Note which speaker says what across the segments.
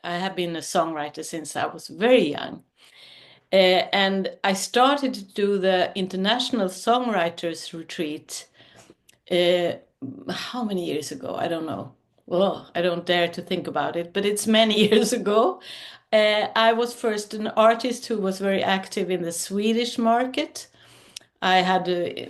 Speaker 1: I have been a songwriter since I was very young. And I started to do the International Songwriters Retreat. How many years ago? I don't know. Well, I don't dare to think about it, but it's many years ago. I was first an artist who was very active in the Swedish market. I had a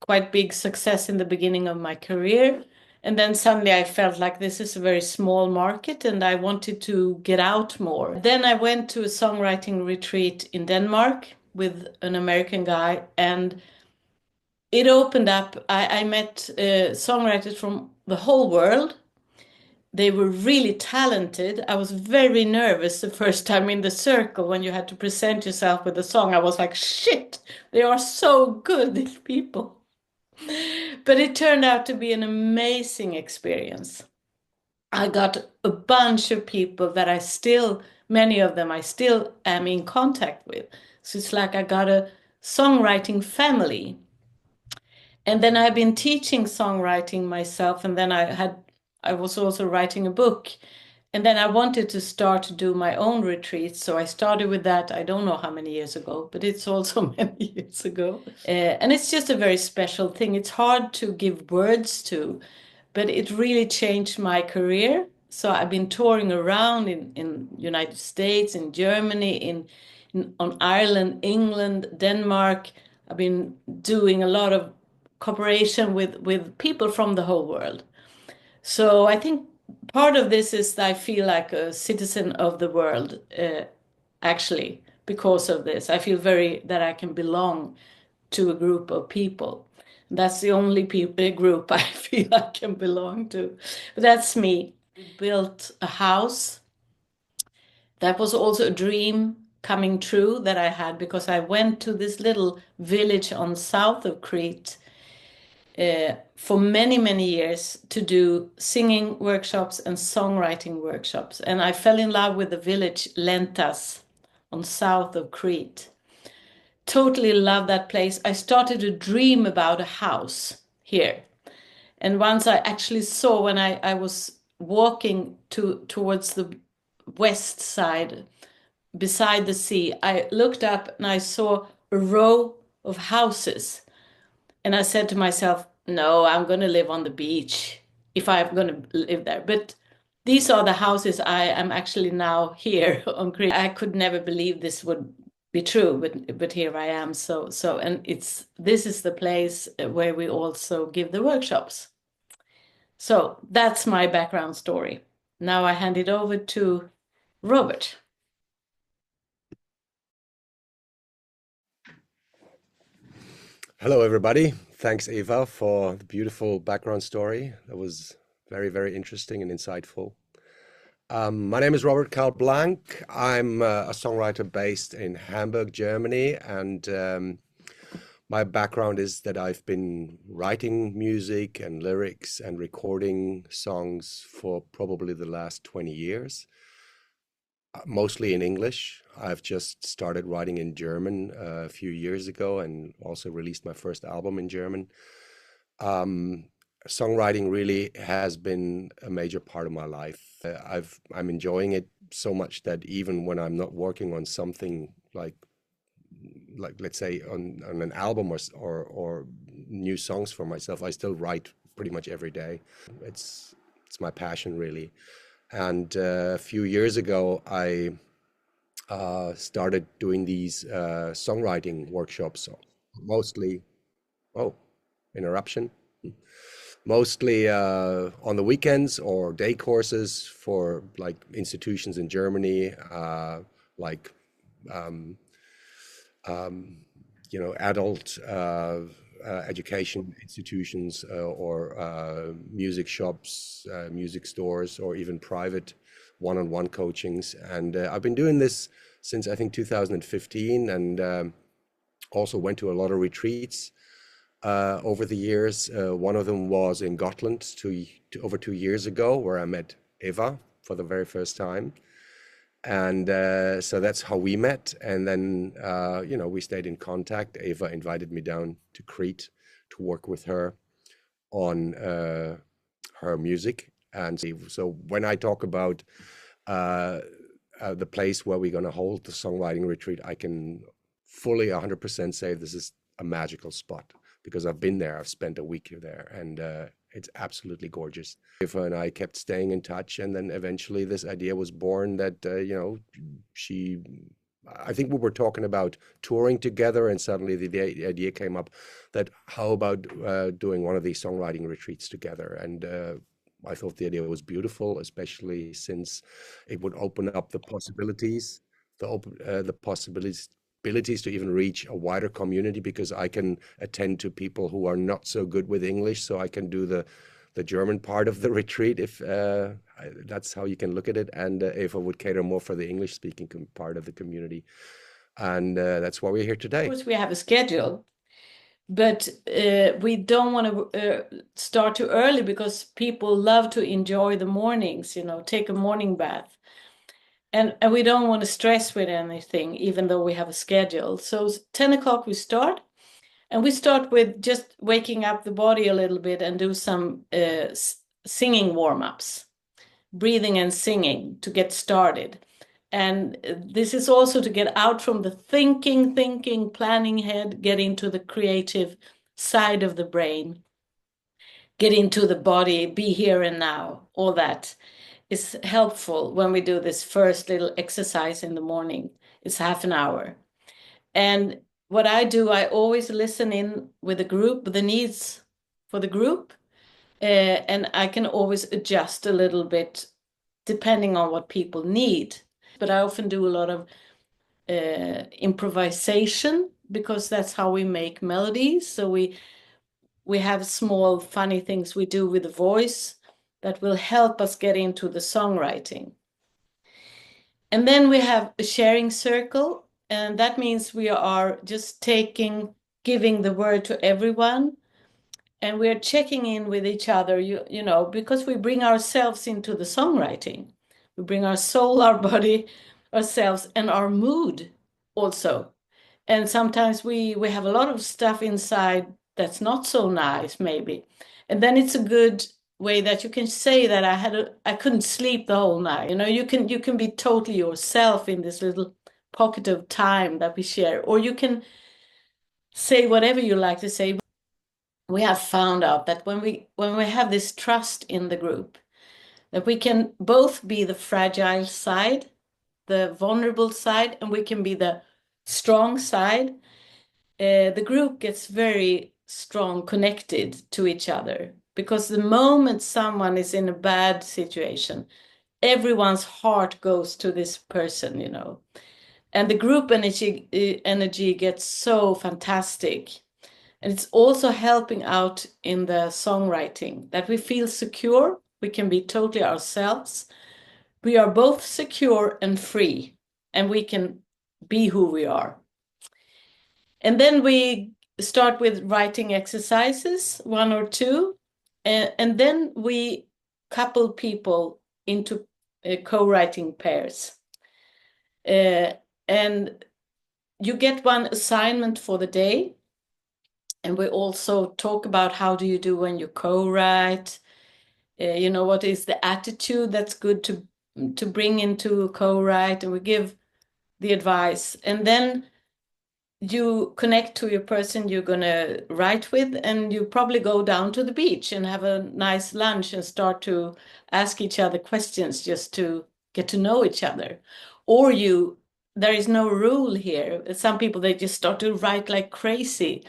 Speaker 1: quite big success in the beginning of my career. And then suddenly I felt like this is a very small market and I wanted to get out more. Then I went to a songwriting retreat in Denmark with an American guy, and it opened up. I met songwriters from the whole world. They were really talented. I was very nervous the first time in the circle when you had to present yourself with a song. I was like, shit, they are so good, these people. But it turned out to be an amazing experience. I got a bunch of people that many of them I still am in contact with. So it's like I got a songwriting family. And then I've been teaching songwriting myself, and then I was also writing a book. And then I wanted to start to do my own retreats. So I started with that, I don't know how many years ago, but it's also many years ago. And it's just a very special thing. It's hard to give words to, but it really changed my career. So I've been touring around in United States, in Germany, on Ireland, England, Denmark. I've been doing a lot of cooperation with people from the whole world. So I think part of this is that I feel like a citizen of the world, actually, because of this. I feel that I can belong to a group of people. That's the only group I feel I can belong to. But that's me. We built a house. That was also a dream coming true that I had, because I went to this little village on south of Crete for many, many years to do singing workshops and songwriting workshops. And I fell in love with the village Lentas on south of Crete. Totally love that place. I started to dream about a house here. And once I actually saw, when I was walking towards the west side beside the sea, I looked up and I saw a row of houses. And I said to myself, no, I'm going to live on the beach if I'm going to live there. But these are the houses I am actually now here on Crete. I could never believe this would be true, but here I am. And this is the place where we also give the workshops. So that's my background story. Now I hand it over to Robert.
Speaker 2: Hello, everybody. Thanks, Eva, for the beautiful background story. That was very, very interesting and insightful. My name is Robert Karl Blanc. I'm a songwriter based in Hamburg, Germany, and my background is that I've been writing music and lyrics and recording songs for probably the last 20 years. Mostly in English. I've just started writing in German a few years ago and also released my first album in German. Songwriting really has been a major part of my life. I'm enjoying it so much that even when I'm not working on something like let's say on an album or new songs for myself, I still write pretty much every day. It's my passion, really. And a few years ago, I started doing these songwriting workshops, mostly, oh, interruption, mostly on the weekends or day courses for like institutions in Germany, like, adult education institutions or music shops, music stores, or even private one-on-one coachings. And I've been doing this since I think 2015, and also went to a lot of retreats over the years. One of them was in Gotland over 2 years ago, where I met Eva for the very first time. And so that's how we met. And then, we stayed in contact. Eva invited me down to Crete to work with her on her music. And so when I talk about uh, the place where we're going to hold the songwriting retreat, I can fully 100% say this is a magical spot because I've been there. I've spent a week there, and it's absolutely gorgeous. Eva and I kept staying in touch, and then eventually this idea was born that, she, I think we were talking about touring together, and suddenly the idea came up that how about doing one of these songwriting retreats together? And I thought the idea was beautiful, especially since it would open up the possibilities, the possibilities to even reach a wider community, because I can attend to people who are not so good with English, so I can do the German part of the retreat if that's how you can look at it, and Eva would cater more for the English speaking part of the community, and that's why we're here
Speaker 1: Of
Speaker 2: today.
Speaker 1: course, we have a schedule, but we don't want to start too early because people love to enjoy the mornings, take a morning bath. And we don't want to stress with anything, even though we have a schedule. So 10 o'clock we start, and we start with just waking up the body a little bit and do some singing warm-ups, breathing and singing to get started. And this is also to get out from the thinking, planning head, get into the creative side of the brain, get into the body, be here and now, all that is helpful when we do this first little exercise in the morning. It's half an hour. And what I do, I always listen in with the group, the needs for the group, and I can always adjust a little bit depending on what people need. But I often do a lot of improvisation because that's how we make melodies. So we have small funny things we do with the voice that will help us get into the songwriting. And then we have a sharing circle, and that means we are just giving the word to everyone, and we're checking in with each other, because we bring ourselves into the songwriting. We bring our soul, our body, ourselves, and our mood also. And sometimes we have a lot of stuff inside that's not so nice, maybe. And then it's a good way that you can say that I couldn't sleep the whole night. You can be totally yourself in this little pocket of time that we share, or you can say whatever you like to say. We have found out that when we have this trust in the group, that we can both be the fragile side, the vulnerable side, and we can be the strong side. The group gets very strong, connected to each other, because the moment someone is in a bad situation, everyone's heart goes to this person, and the group energy gets so fantastic. And it's also helping out in the songwriting, that we feel secure, we can be totally ourselves. We are both secure and free, and we can be who we are. And then we start with writing exercises, one or two, and then we couple people into co-writing pairs. And you get one assignment for the day. And we also talk about how do you do when you co-write, what is the attitude that's good to bring into co-write, and we give the advice. And then you connect to your person you're going to write with, and you probably go down to the beach and have a nice lunch and start to ask each other questions just to get to know each other. Or there is no rule here. Some people, they just start to write like crazy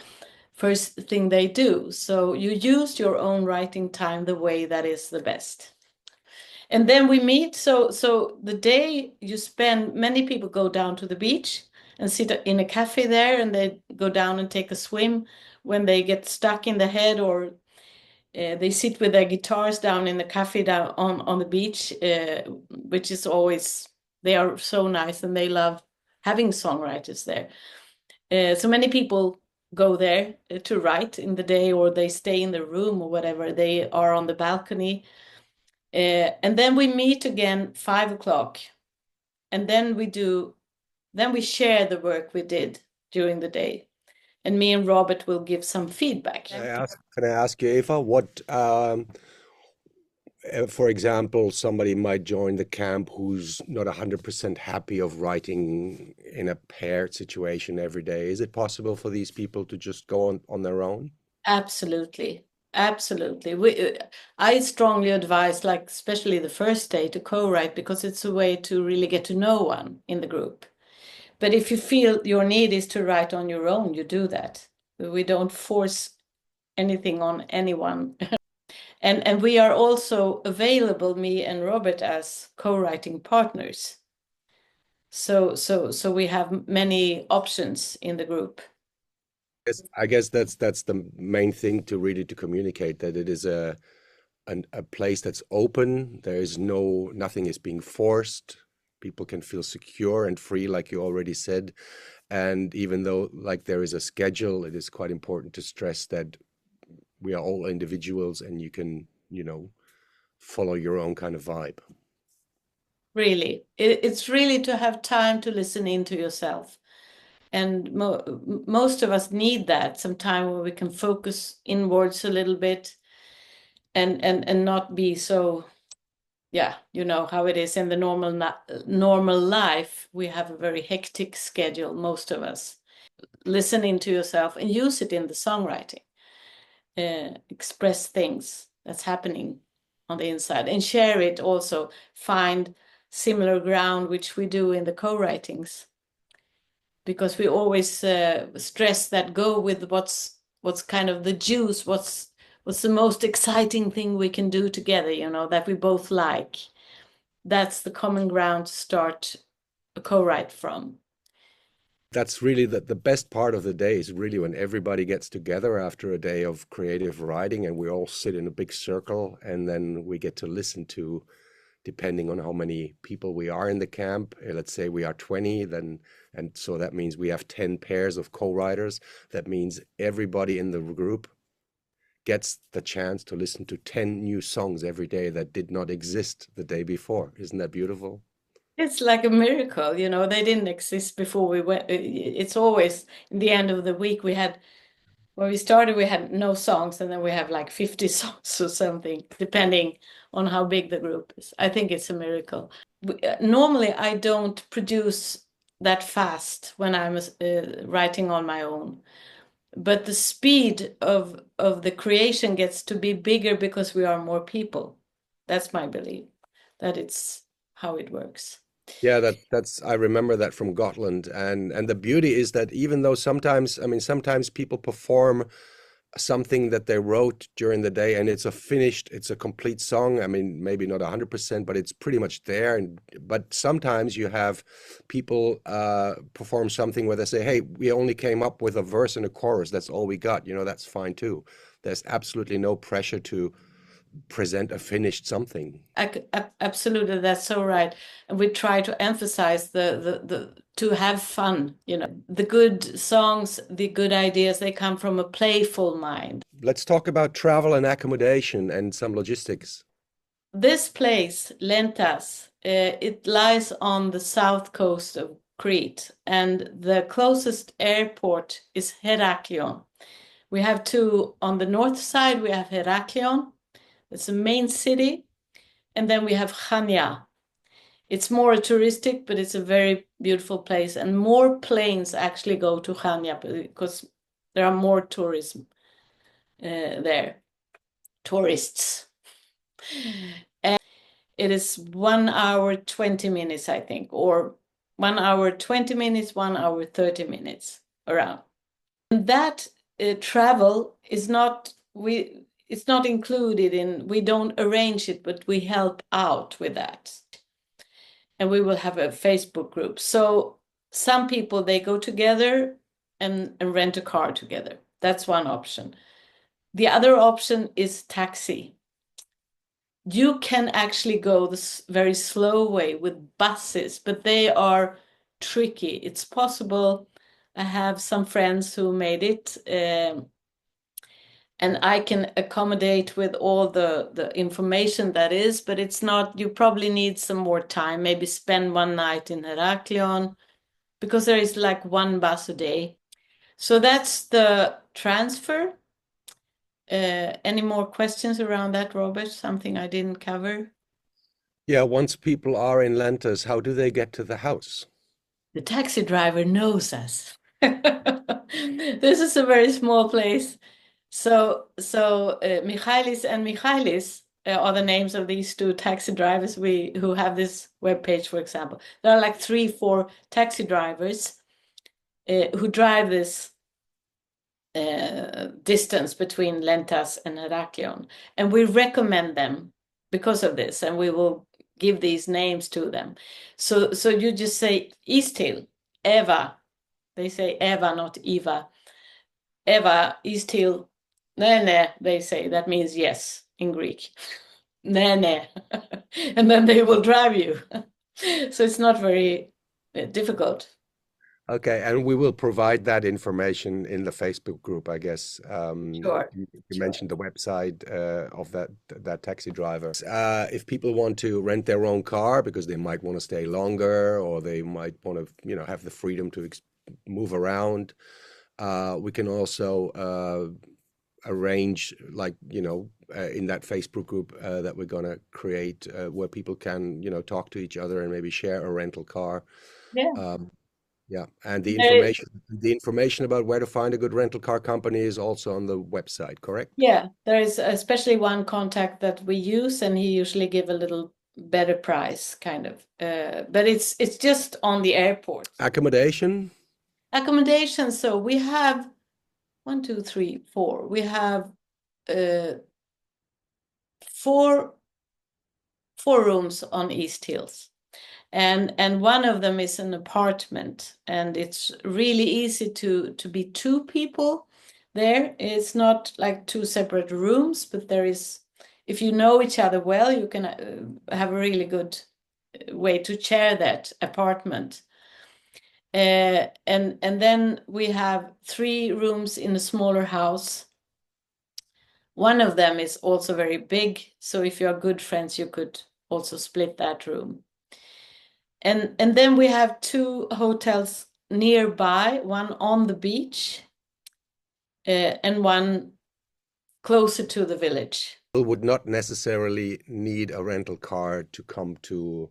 Speaker 1: first thing they do. So you use your own writing time the way that is the best. And then we meet. So the day you spend, many people go down to the beach and sit in a cafe there, and they go down and take a swim when they get stuck in the head, or they sit with their guitars down in the cafe down on the beach, which is always, they are so nice, and they love having songwriters there. So many people go there to write in the day, or they stay in the room or whatever. They are on the balcony. And then we meet again 5 o'clock, and then we share the work we did during the day, and me and Robert will give some feedback.
Speaker 2: Can I ask you, Eva, For example, somebody might join the camp who's not 100% happy of writing in a paired situation every day. Is it possible for these people to just go on their own?
Speaker 1: Absolutely. Absolutely. I strongly advise, like, especially the first day to co-write because it's a way to really get to know one in the group. But if you feel your need is to write on your own, you do that. We don't force anything on anyone. And we are also available, me and Robert, as co-writing partners. So we have many options in the group.
Speaker 2: I guess that's the main thing to really to communicate that it is a place that's open. There is nothing is being forced. People can feel secure and free, like you already said. And even though like there is a schedule, it is quite important to stress that we are all individuals and you can, follow your own kind of vibe.
Speaker 1: Really, it's really to have time to listen into yourself. And most of us need that, some time where we can focus inwards a little bit and not be so, yeah, you know how it is in the normal life. We have a very hectic schedule, most of us. Listen into yourself and use it in the songwriting. Express things that's happening on the inside and share it also. Find similar ground, which we do in the co-writings, because we always stress that go with what's kind of the juice, what's the most exciting thing we can do together, that we both like. That's the common ground to start a co-write from.
Speaker 2: That's really the best part of the day is really when everybody gets together after a day of creative writing and we all sit in a big circle and then we get to listen to, depending on how many people we are in the camp. Let's say we are 20, then, and so that means we have 10 pairs of co-writers. That means everybody in the group gets the chance to listen to 10 new songs every day that did not exist the day before. Isn't that beautiful?
Speaker 1: It's like a miracle, they didn't exist before we went. It's always in the end of the week when we started, we had no songs, and then we have like 50 songs or something, depending on how big the group is. I think it's a miracle. Normally, I don't produce that fast when I'm writing on my own, but the speed of the creation gets to be bigger because we are more people. That's my belief, that it's how it works.
Speaker 2: Yeah, that's I remember that from Gotland. And the beauty is that even though sometimes, I mean, sometimes people perform something that they wrote during the day and it's a complete song. I mean, maybe not 100%, but it's pretty much there. And but sometimes you have people perform something where they say, "Hey, we only came up with a verse and a chorus. That's all we got." That's fine too. There's absolutely no pressure to present a finished something.
Speaker 1: Absolutely, that's so right. And we try to emphasize the to have fun. The good songs, the good ideas, they come from a playful mind.
Speaker 2: Let's talk about travel and accommodation and some logistics.
Speaker 1: This place, Lentas, it lies on the south coast of Crete, and the closest airport is Heraklion. We have two on the north side. We have Heraklion, it's the main city, and then we have Chania. It's more touristic, but it's a very beautiful place, and more planes actually go to Chania because there are more tourism there, tourists. And it is 1 hour 20 minutes, I think, or 1 hour 20 minutes, 1 hour 30 minutes around. And that travel is not it's not included in, we don't arrange it, but we help out with that. And we will have a Facebook group. So some people, they go together and rent a car together. That's one option. The other option is taxi. You can actually go this very slow way with buses, but they are tricky. It's possible. I have some friends who made it. And I can accommodate with all the information that is, but it's not, you probably need some more time, maybe spend one night in Heraklion, because there is like one bus a day. So that's the transfer. Any more questions around that, Robert? Something I didn't cover?
Speaker 2: Yeah, once people are in Lentas, how do they get to the house?
Speaker 1: The taxi driver knows us. This is a very small place. So Michaelis and Michaelis are the names of these two taxi drivers who have this webpage, for example. There are like 3, 4 taxi drivers who drive this distance between Lentas and Heraklion. And we recommend them because of this, and we will give these names to them. So you just say East Hill, Eva. They say Eva, not Eva. Eva, East Hill, Nene, they say. That means yes in Greek. Nene. And then they will drive you. So it's not very difficult.
Speaker 2: Okay, and we will provide that information in the Facebook group, I guess.
Speaker 1: Sure.
Speaker 2: You
Speaker 1: Sure.
Speaker 2: mentioned the website of that taxi driver. If people want to rent their own car because they might want to stay longer, or they might want to, have the freedom to move around, we can also arrange, like, in that Facebook group that we're gonna create, where people can, talk to each other and maybe share a rental car.
Speaker 1: Yeah.
Speaker 2: Um, yeah, and the
Speaker 1: There
Speaker 2: information about where to find a good rental car company is also on the website, correct?
Speaker 1: Yeah, there is especially one contact that we use, and he usually give a little better price, kind of. But it's just on the airport.
Speaker 2: Accommodation?
Speaker 1: Accommodation. So we have 1, 2, 3, 4. We have uh, four four rooms on East Hills, and one of them is an apartment, and it's really easy to be 2 people there. It's not like 2 separate rooms, but there is, if you know each other well, you can have a really good way to share that apartment. And then we have 3 rooms in a smaller house. One of them is also very big, so if you are good friends, you could also split that room. And then we have 2 hotels nearby, one on the beach, and one closer to the village.
Speaker 2: People would not necessarily need a rental car to come to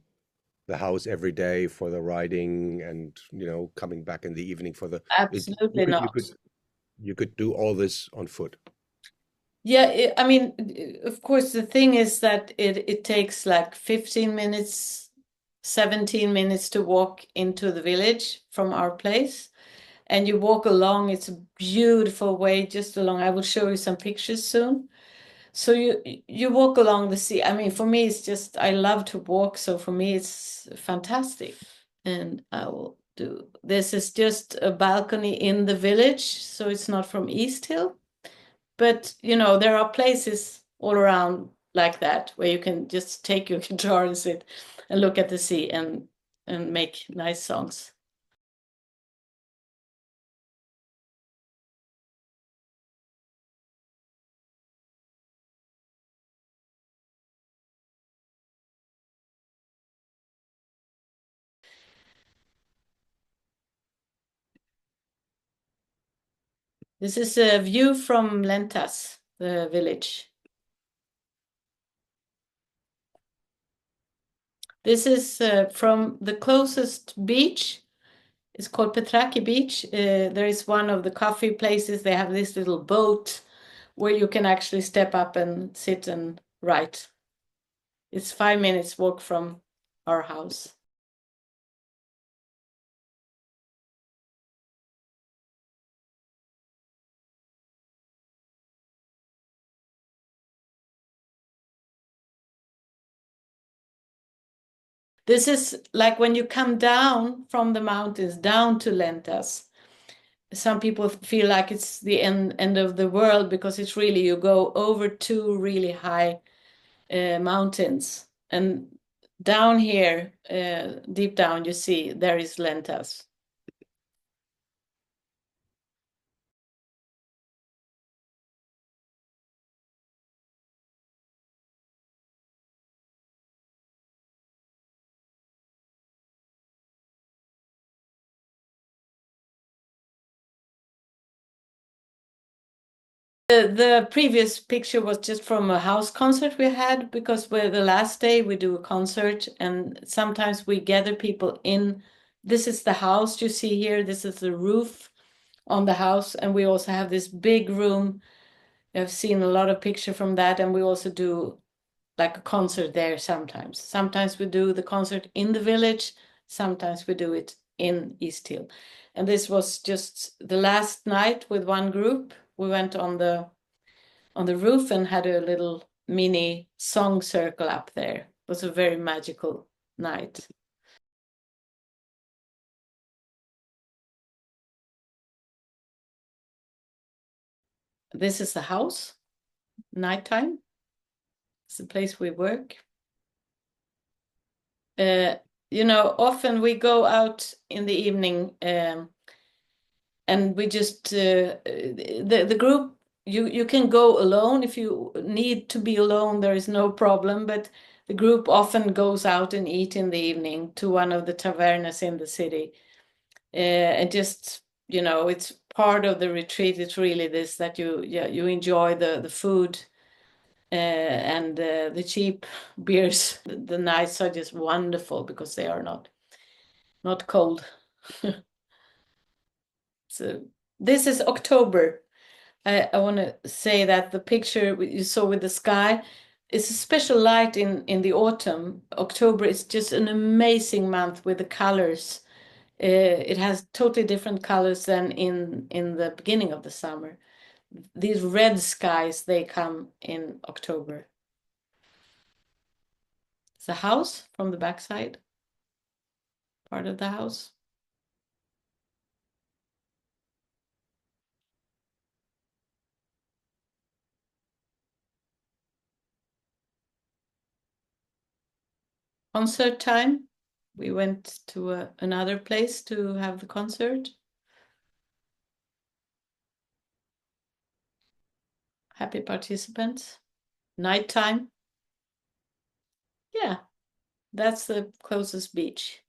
Speaker 2: the house every day for the riding and, coming back in the evening for the it, you
Speaker 1: Absolutely
Speaker 2: could
Speaker 1: not.
Speaker 2: do all this on foot.
Speaker 1: Yeah, I mean, of course, the thing is that it takes like 15 minutes, 17 minutes to walk into the village from our place. And you walk along, it's a beautiful way just along. I will show you some pictures soon. So you walk along the sea. I mean, for me, it's just I love to walk, so for me, it's fantastic. And I will do this is just a balcony in the village, so it's not from East Hill. But there are places all around like that where you can just take your guitar and sit and look at the sea and make nice songs. This is a view from Lentas, the village. This is from the closest beach. It's called Petraki Beach. There is one of the coffee places. They have this little boat where you can actually step up and sit and write. It's 5 minutes walk from our house. This is like when you come down from the mountains down to Lentas. Some people feel like it's the end of the world because it's really, you go over 2 really high mountains. And down here, deep down, you see there is Lentas. The previous picture was just from a house concert we had, because we're the last day we do a concert, and sometimes we gather people in. This is the house you see here. This is the roof on the house, and we also have this big room. I've seen a lot of picture from that, and we also do like a concert there sometimes. Sometimes we do the concert in the village, sometimes we do it in East Hill. And this was just the last night with one group. We went on the roof and had a little mini song circle up there. It was a very magical night. This is the house, nighttime. It's the place we work. Often we go out in the evening, and we just the group, you can go alone if you need to be alone. There is no problem, but the group often goes out and eat in the evening to one of the tavernas in the city, and just it's part of the retreat. It's really this, that you enjoy the food, and the cheap beers. The nights are just wonderful because they are not cold. So this is October. I want to say that the picture you saw with the sky is a special light in the autumn. October is just an amazing month with the colors. It has totally different colors than in the beginning of the summer. These red skies, they come in October. It's a house from the backside, part of the house. Concert time. We went to another place to have the concert. Happy participants. Nighttime. Yeah, that's the closest beach.